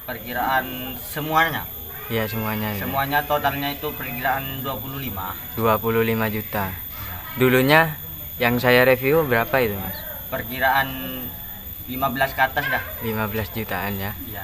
Perkiraan semuanya. Iya, semuanya. Semuanya totalnya itu perkiraan 25 juta. Dulunya yang saya review berapa itu, Mas? perkiraan 15 ke atas dah. 15 jutaan ya. Iya.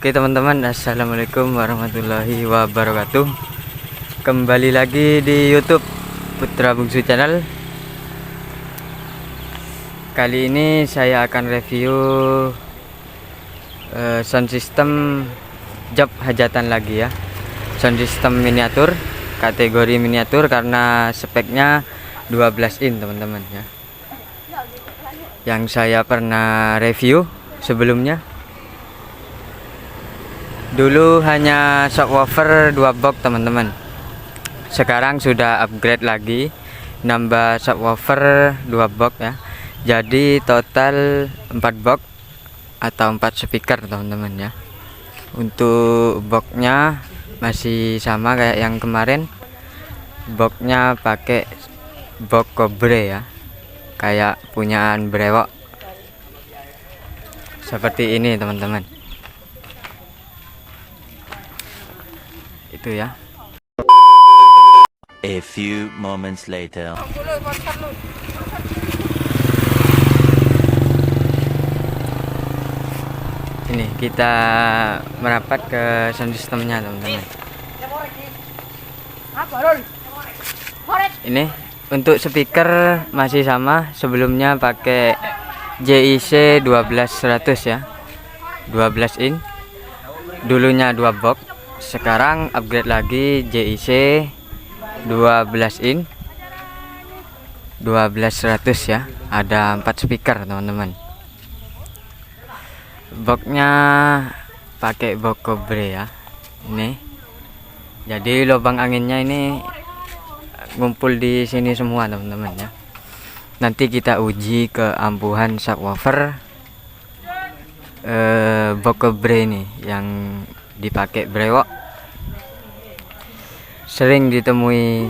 Oke teman-teman, assalamualaikum warahmatullahi wabarakatuh. Kembali lagi di YouTube Putra Bungsu Channel. Kali ini saya akan review sound system job hajatan lagi ya. Sound system miniatur, kategori miniatur karena speknya 12 in teman-teman ya. Yang saya pernah review sebelumnya dulu hanya subwoofer 2 box teman-teman. Sekarang sudah upgrade lagi, nambah subwoofer 2 box ya. Jadi total 4 box atau 4 speaker teman-teman ya. Untuk boxnya masih sama kayak yang kemarin. Boxnya pakai box Cobre ya, kayak punyaan Brewok. Seperti ini teman-teman. Itu ya. A few moments later. Ini kita merapat ke sound systemnya teman-teman. Ini untuk speaker masih sama, sebelumnya pakai JIC 12100 ya, 12 in. Dulunya 2 box, sekarang upgrade lagi JIC 12 in 12100 ya. Ada 4 speaker teman-teman. Boxnya pakai box Cobre ya. Ini jadi lubang anginnya ini ngumpul di sini semua teman-teman ya. Nanti kita uji keampuhan subwoofer box Cobre ini yang dipakai Brewok. Sering ditemui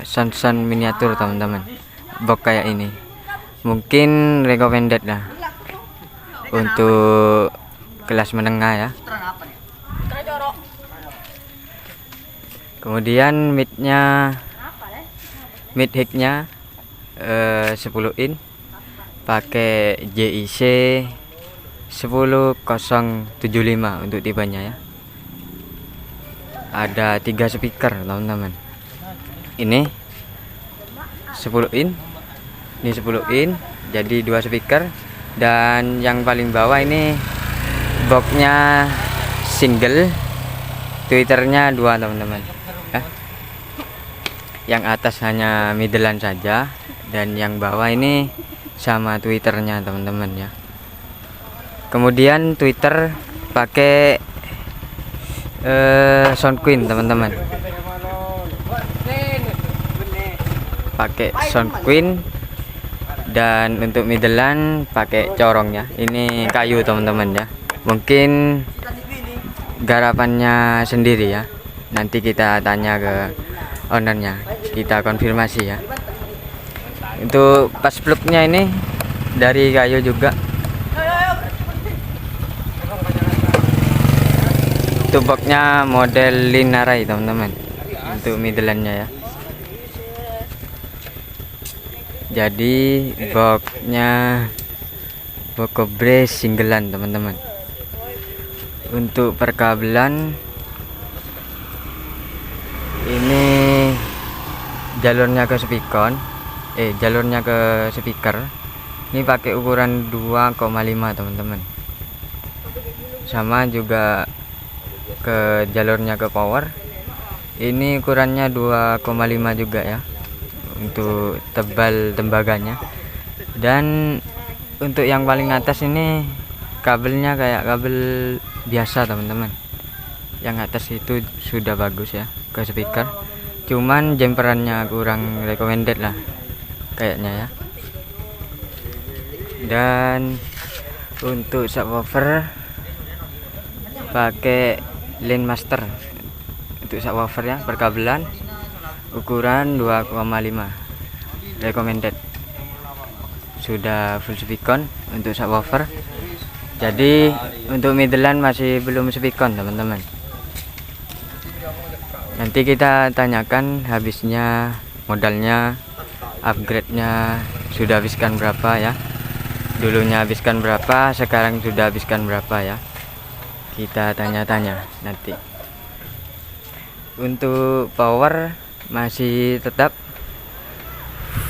sound miniatur teman-teman, box kayak ini. Mungkin recommended lah untuk kelas menengah ya. Kemudian mid hignya 10 in, pakai JIC 10075 untuk tipenya ya. Ada 3 speaker teman-teman. Ini 10 in, ini 10 in, jadi 2 speaker. Dan yang paling bawah ini boxnya single, tweeternya 2 teman-teman ya. Yang atas hanya middlean saja, dan yang bawah ini sama tweeternya teman-teman ya. Kemudian tweeter pakai Sound Queen teman-teman, pakai Sound Queen. Dan untuk middlean pakai corong ya. Ini kayu teman-teman ya, mungkin garapannya sendiri ya. Nanti kita tanya ke ownernya, kita konfirmasi ya. Untuk pas plugnya ini dari kayu juga. Untuk boxnya model Linarai teman-teman, untuk middleannya ya. Jadi boxnya box Cobre singlean teman-teman. Untuk perkabelan ini jalurnya ke speaker ini pakai ukuran 2,5 teman-teman. Sama juga ke jalurnya ke power Ini ukurannya 2,5 juga ya, untuk tebal tembaganya. Dan untuk yang paling atas ini kabelnya kayak kabel biasa teman-teman. Yang atas itu sudah bagus ya ke speaker, cuman jumperannya kurang recommended lah kayaknya ya. Dan untuk subwoofer pakai Line Master untuk subwoofer ya, perkabelan ukuran 2,5 recommended, sudah full speakon untuk subwoofer. Jadi untuk middlean masih belum speakon teman-teman. Nanti kita tanyakan habisnya, modalnya, upgrade-nya sudah habiskan berapa ya. Dulunya habiskan berapa, sekarang sudah habiskan berapa ya. Kita tanya-tanya nanti. Untuk power masih tetap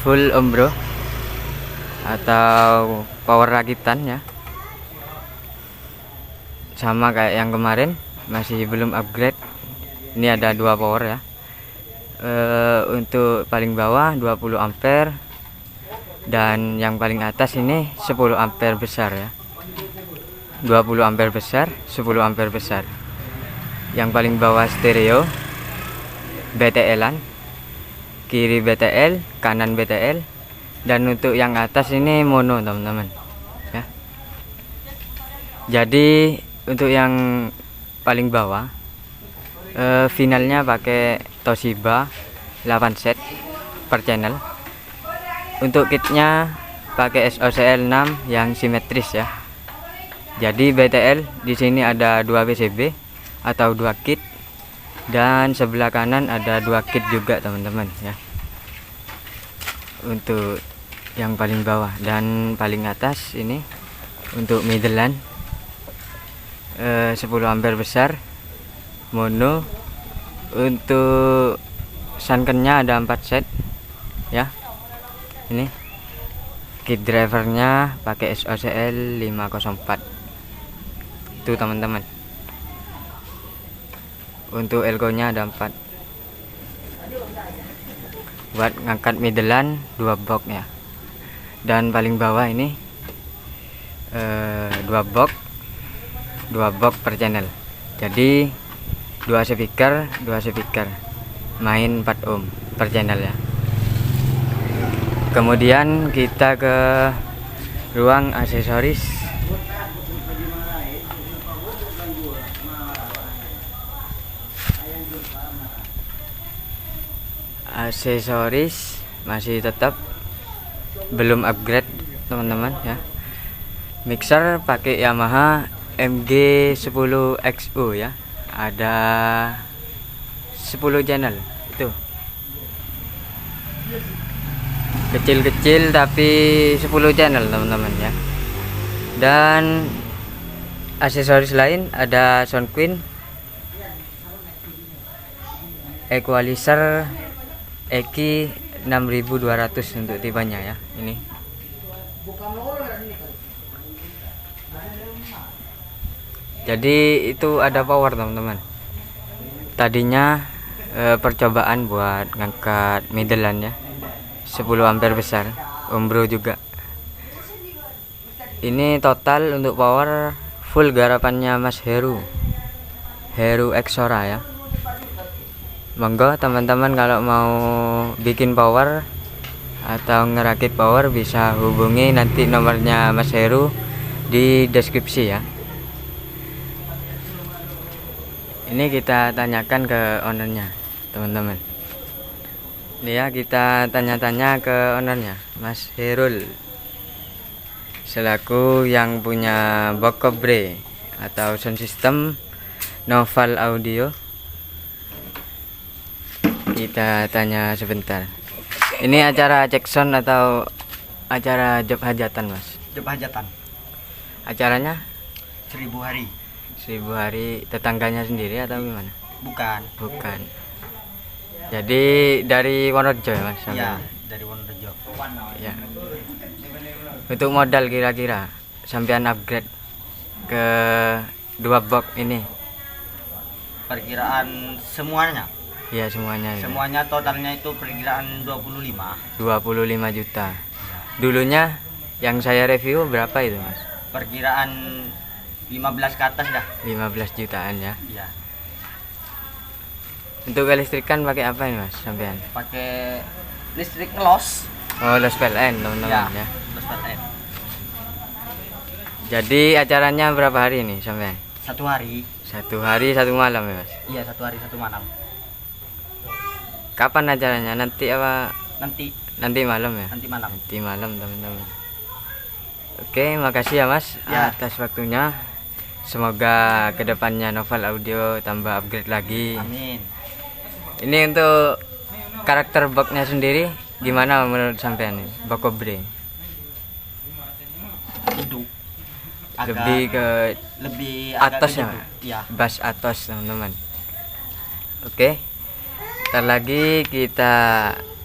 full ombro atau power rakitan ya. Sama kayak yang kemarin, masih belum upgrade. Ini ada 2 power ya. Untuk paling bawah 20 ampere dan yang paling atas ini 10 ampere besar ya. 20 ampere besar, 10 ampere besar. Yang paling bawah stereo, BTL-an, kiri BTL, kanan BTL. Dan untuk yang atas ini mono teman-teman ya. Jadi untuk yang paling bawah finalnya pakai Toshiba 8 set per channel. Untuk kitnya pakai SOCL 6 yang simetris ya. Jadi BTL di sini ada 2 PCB atau 2 kit, dan sebelah kanan ada 2 kit juga teman-teman ya. Untuk yang paling bawah dan paling atas ini untuk middlean 10 ampere besar mono. Untuk sunkennya ada 4 set ya. Ini kit drivernya pakai SOCL 504 itu teman-teman. Untuk elko nya ada 4 buat ngangkat middlean 2 box ya. Dan paling bawah ini 2 box per channel. Jadi 2 speaker main 4 ohm per channel ya. Kemudian kita ke ruang aksesoris. Aksesoris masih tetap belum upgrade teman-teman ya. Mixer pakai Yamaha MG10XU ya. Ada 10 channel itu. Kecil-kecil tapi 10 channel teman-teman ya. Dan aksesoris lain ada Sound Queen, equalizer Eki 6200 untuk tipenya ya. Ini jadi itu ada power teman-teman. Tadinya percobaan buat ngangkat middlean ya, 10 ampere besar, ombro juga. Ini total untuk power full garapannya Mas Heru Exora ya. Monggo teman-teman kalau mau bikin power atau ngerakit power bisa hubungi nanti nomornya Mas Heru di deskripsi ya. Ini kita tanyakan ke ownernya teman-teman. Ini ya, kita tanya-tanya ke ownernya Mas Herul, selaku yang punya box Cobre atau sound system Noval Audio. Kita tanya sebentar. Ini acara cek sound atau acara job hajatan Mas? Job hajatan. Acaranya 1000 hari. 1000 hari, tetangganya sendiri atau gimana? Bukan. Bukan. Jadi dari Wonorejo ya Mas? Iya, dari Wonorejo. Ya. Untuk modal kira-kira sampean upgrade ke 2 box ini Perkiraan semuanya Iya semuanya. Ya. Semuanya totalnya itu perkiraan 25. 25 juta. Dulunya yang saya review berapa itu mas? Perkiraan 15 ke atas dah. 15 jutaan ya. Iya. Untuk kelistrikan pakai apa ini mas sampean? Pakai listrik ngelos. Oh los PLN teman-teman ya. Los PLN. Jadi acaranya berapa hari ini sampean? 1 hari. 1 hari 1 malam ya mas. Iya, 1 hari 1 malam. Kapan acaranya? Nanti apa? Nanti Malam ya? nanti malam. Nanti malam teman-teman. Oke, makasih ya mas Ya. atas waktunya. Semoga kedepannya Noval Audio tambah upgrade lagi. Amin. Ini untuk karakter boxnya sendiri gimana menurut sampean nih? Box Cobre Hidup. lebih ke lebih atas ya, agak Mas? Iya. bass atas teman-teman. Oke, ntar lagi kita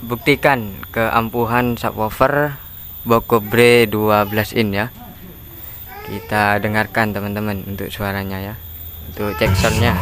buktikan keampuhan subwoofer Box Cobre 12 in ya. Kita dengarkan teman-teman untuk suaranya ya, untuk cek soundnya.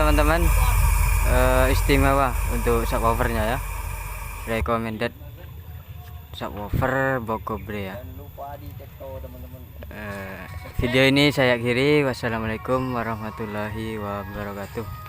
teman-teman. Istimewa untuk subwoofernya ya. Recommended subwoofer Bokobre ya. Video ini saya akhiri. Wassalamualaikum warahmatullahi wabarakatuh.